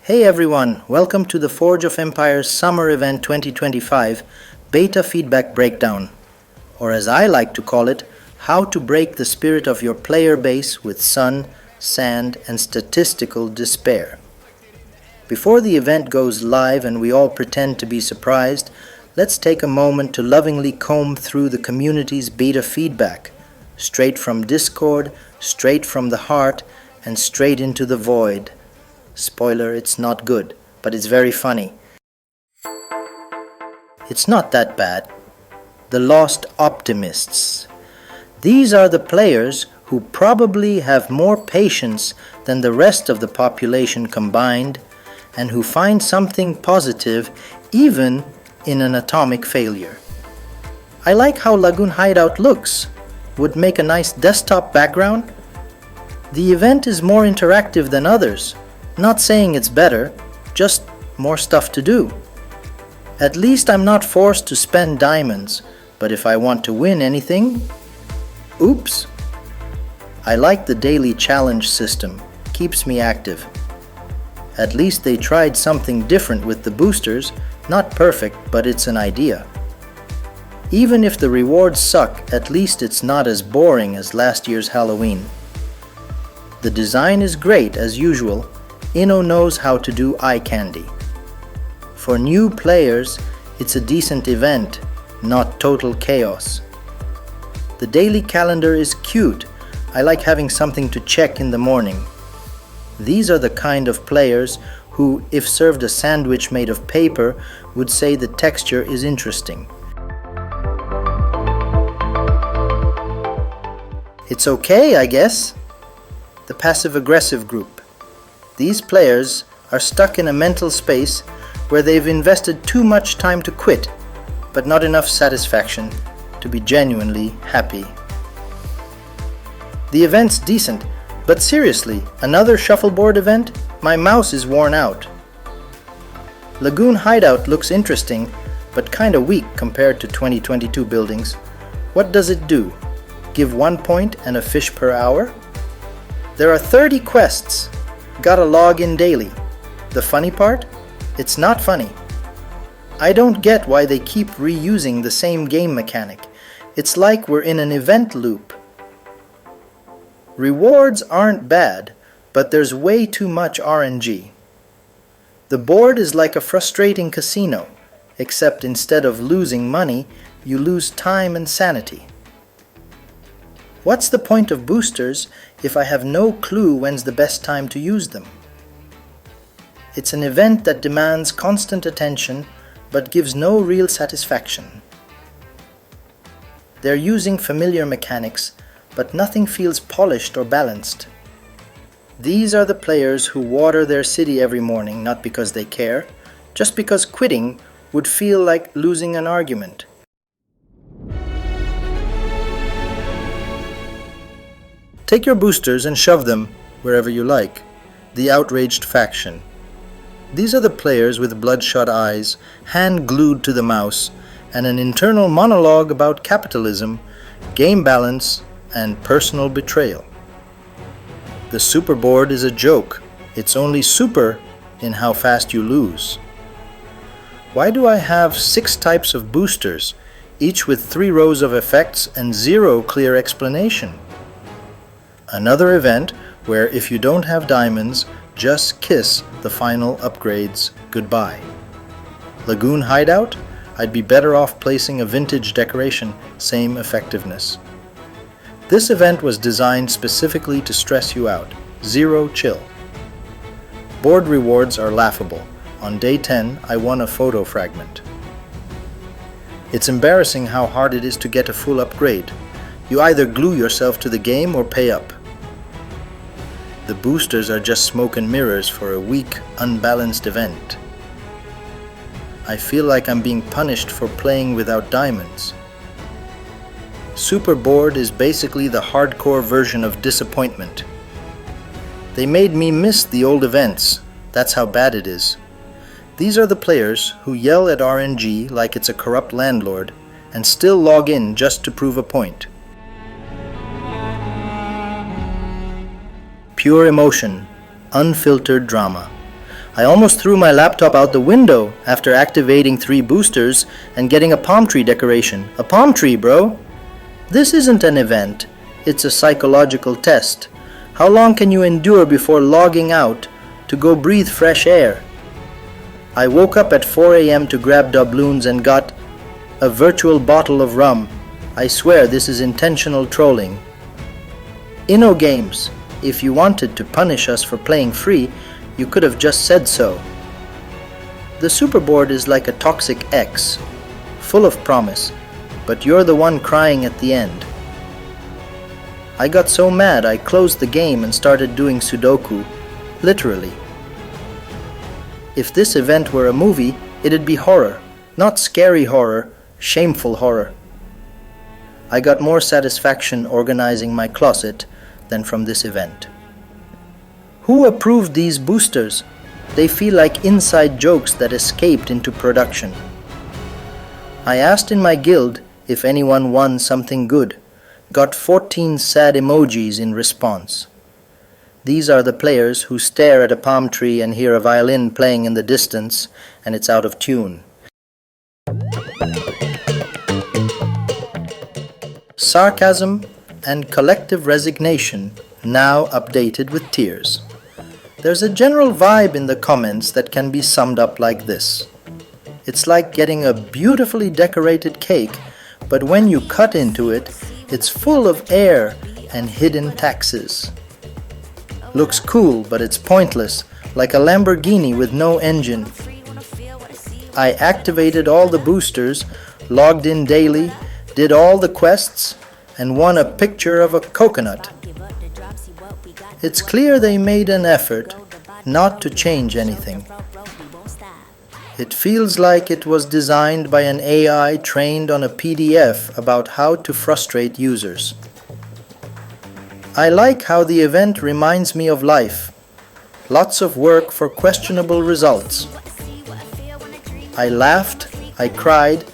Hey everyone, welcome to the Forge of Empires Summer Event 2025 Beta Feedback Breakdown, or as I like to call it, how to break the spirit of your player base with sun, sand, and statistical despair. Before the event goes live and we all pretend to be surprised, let's take a moment to lovingly comb through the community's beta feedback, straight from Discord, straight from the heart, and straight into the void. Spoiler, it's not good, but it's very funny. It's not that bad. The Lost Optimists. These are the players who probably have more patience than the rest of the population combined, and who find something positive even in an atomic failure. I like how Lagoon Hideout looks. Would make a nice desktop background. The event is more interactive than others. Not saying it's better, just more stuff to do. At least I'm not forced to spend diamonds, but if I want to win anything, oops. I like the daily challenge system, keeps me active. At least they tried something different with the boosters, not perfect, but it's an idea. Even if the rewards suck, at least it's not as boring as last year's Halloween. The design is great as usual. Inno knows how to do eye candy. For new players, it's a decent event, not total chaos. The daily calendar is cute. I like having something to check in the morning. These are the kind of players who, if served a sandwich made of paper, would say the texture is interesting. It's okay, I guess. The passive-aggressive group. These players are stuck in a mental space where they've invested too much time to quit, but not enough satisfaction to be genuinely happy. The event's decent, but seriously, another shuffleboard event? My mouse is worn out. Lagoon Hideout looks interesting, but kinda weak compared to 2022 buildings. What does it do? Give 1 point and a fish per hour? There are 30 quests. Gotta log in daily. The funny part? It's not funny. I don't get why they keep reusing the same game mechanic. It's like we're in an event loop. Rewards aren't bad, but there's way too much RNG. The board is like a frustrating casino, except instead of losing money, you lose time and sanity. What's the point of boosters if I have no clue when's the best time to use them? It's an event that demands constant attention but gives no real satisfaction. They're using familiar mechanics, but nothing feels polished or balanced. These are the players who water their city every morning not because they care, just because quitting would feel like losing an argument. Take your boosters and shove them wherever you like. The Outraged Faction. These are the players with bloodshot eyes, hand glued to the mouse, and an internal monologue about capitalism, game balance, and personal betrayal. The superboard is a joke. It's only super in how fast you lose. Why do I have 6 types of boosters, each with 3 rows of effects and 0 clear explanation? Another event where if you don't have diamonds, just kiss the final upgrades goodbye. Lagoon Hideout? I'd be better off placing a vintage decoration, same effectiveness. This event was designed specifically to stress you out. 0 chill. Board rewards are laughable. On day 10, I won a photo fragment. It's embarrassing how hard it is to get a full upgrade. You either glue yourself to the game or pay up. The boosters are just smoke and mirrors for a weak, unbalanced event. I feel like I'm being punished for playing without diamonds. Superboard is basically the hardcore version of disappointment. They made me miss the old events. That's how bad it is. These are the players who yell at RNG like it's a corrupt landlord and still log in just to prove a point. Pure emotion, unfiltered drama. I almost threw my laptop out the window after activating 3 boosters and getting a palm tree decoration. A palm tree, bro! This isn't an event, it's a psychological test. How long can you endure before logging out to go breathe fresh air? I woke up at 4 a.m. to grab doubloons and got a virtual bottle of rum. I swear this is intentional trolling. InnoGames, if you wanted to punish us for playing free, you could have just said so. The Superboard is like a toxic ex, full of promise, but you're the one crying at the end. I got so mad I closed the game and started doing Sudoku, literally. If this event were a movie, it'd be horror, not scary horror, shameful horror. I got more satisfaction organizing my closet than from this event. Who approved these boosters? They feel like inside jokes that escaped into production. I asked in my guild if anyone won something good, got 14 sad emojis in response. These are the players who stare at a palm tree and hear a violin playing in the distance and it's out of tune. Sarcasm and collective resignation, now updated with tears. There's a general vibe in the comments that can be summed up like this. It's like getting a beautifully decorated cake, but when you cut into it, it's full of air and hidden taxes. Looks cool, but it's pointless, like a Lamborghini with no engine. I activated all the boosters, logged in daily, did all the quests, and won a picture of a coconut. It's clear they made an effort not to change anything. It feels like it was designed by an AI trained on a PDF about how to frustrate users. I like how the event reminds me of life. Lots of work for questionable results. I laughed, I cried,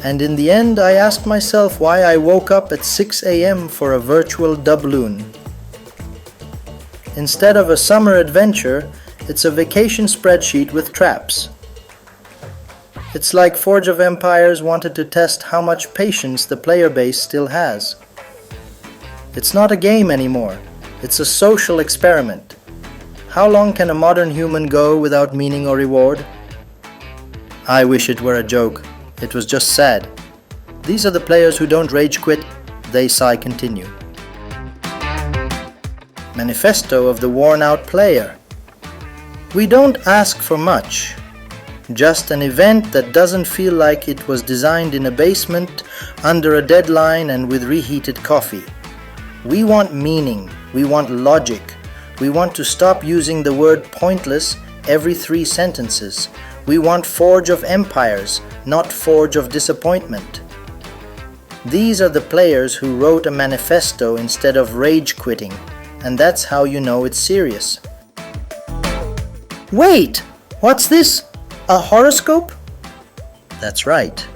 and in the end I asked myself why I woke up at 6 a.m. for a virtual doubloon. Instead of a summer adventure, it's a vacation spreadsheet with traps. It's like Forge of Empires wanted to test how much patience the player base still has. It's not a game anymore, it's a social experiment. How long can a modern human go without meaning or reward? I wish it were a joke. It was just sad. These are the players who don't rage quit, they sigh continue. Manifesto of the worn-out player. We don't ask for much. Just an event that doesn't feel like it was designed in a basement, under a deadline and with reheated coffee. We want meaning, we want logic, we want to stop using the word pointless every 3 sentences. We want Forge of Empires, not Forge of Disappointment. These are the players who wrote a manifesto instead of rage quitting, and that's how you know it's serious. Wait! What's this? A horoscope? That's right.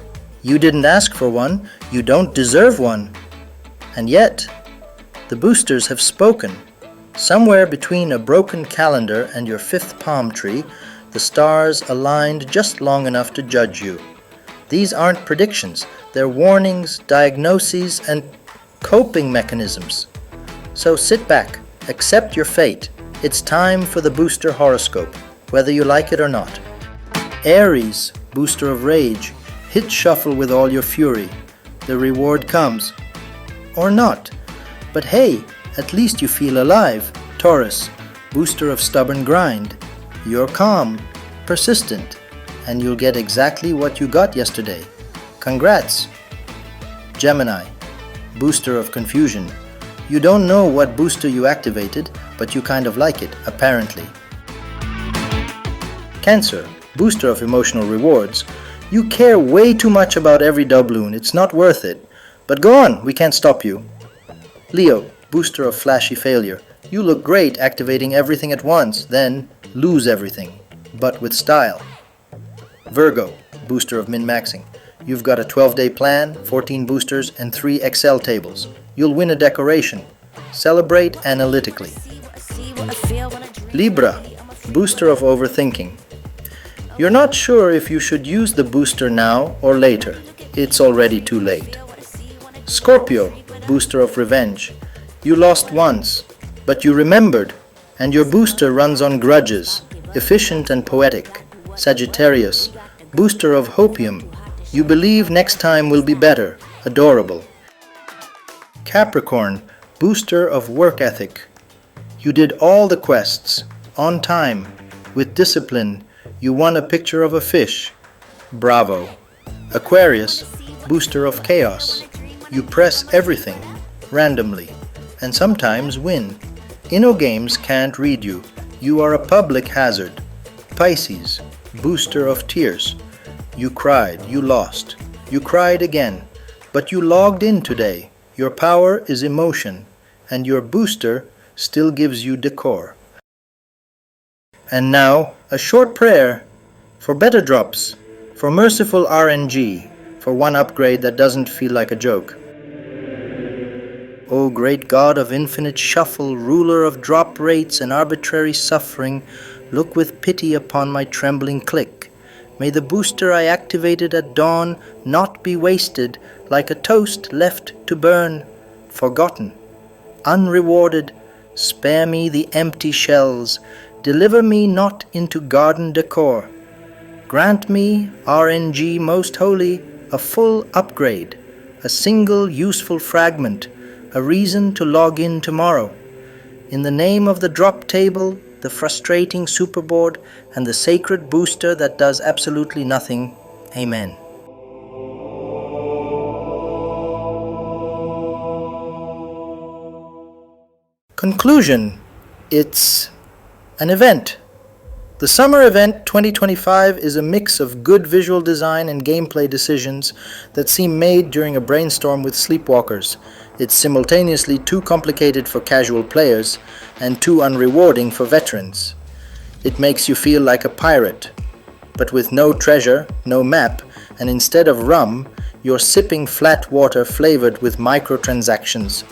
You didn't ask for one, you don't deserve one. And yet, the boosters have spoken. Somewhere between a broken calendar and your 5th palm tree, the stars aligned just long enough to judge you. These aren't predictions, they're warnings, diagnoses, and coping mechanisms. So sit back, accept your fate. It's time for the booster horoscope, whether you like it or not. Aries, booster of rage, hit shuffle with all your fury. The reward comes. Or not. But hey, at least you feel alive. Taurus, booster of stubborn grind. You're calm, persistent, and you'll get exactly what you got yesterday. Congrats! Gemini, booster of confusion. You don't know what booster you activated, but you kind of like it, apparently. Cancer, booster of emotional rewards. You care way too much about every doubloon, it's not worth it. But go on, we can't stop you. Leo, booster of flashy failure. You look great activating everything at once, then lose everything, but with style. Virgo, booster of min-maxing. You've got a 12-day plan, 14 boosters, and 3 Excel tables. You'll win a decoration. Celebrate analytically. Libra, booster of overthinking. You're not sure if you should use the booster now or later. It's already too late. Scorpio, booster of revenge. You lost once, but you remembered, and your booster runs on grudges, efficient and poetic. Sagittarius, booster of hopium. You believe next time will be better, adorable. Capricorn, booster of work ethic. You did all the quests, on time, with discipline. You won a picture of a fish. Bravo. Aquarius, booster of chaos. You press everything, randomly, and sometimes win. InnoGames can't read you. You are a public hazard. Pisces, booster of tears. You cried, you lost. You cried again, but you logged in today. Your power is emotion, and your booster still gives you decor. And now, a short prayer for better drops, for merciful RNG, for one upgrade that doesn't feel like a joke. O great God of infinite shuffle, ruler of drop rates and arbitrary suffering, look with pity upon my trembling click. May the booster I activated at dawn not be wasted like a toast left to burn, forgotten, unrewarded. Spare me the empty shells, deliver me not into garden decor. Grant me, RNG most holy, a full upgrade, a single useful fragment, a reason to log in tomorrow. In the name of the drop table, the frustrating superboard, and the sacred booster that does absolutely nothing. Amen. Conclusion. It's an event. The Summer Event 2025 is a mix of good visual design and gameplay decisions that seem made during a brainstorm with sleepwalkers. It's simultaneously too complicated for casual players and too unrewarding for veterans. It makes you feel like a pirate, but with no treasure, no map, and instead of rum, you're sipping flat water flavored with microtransactions.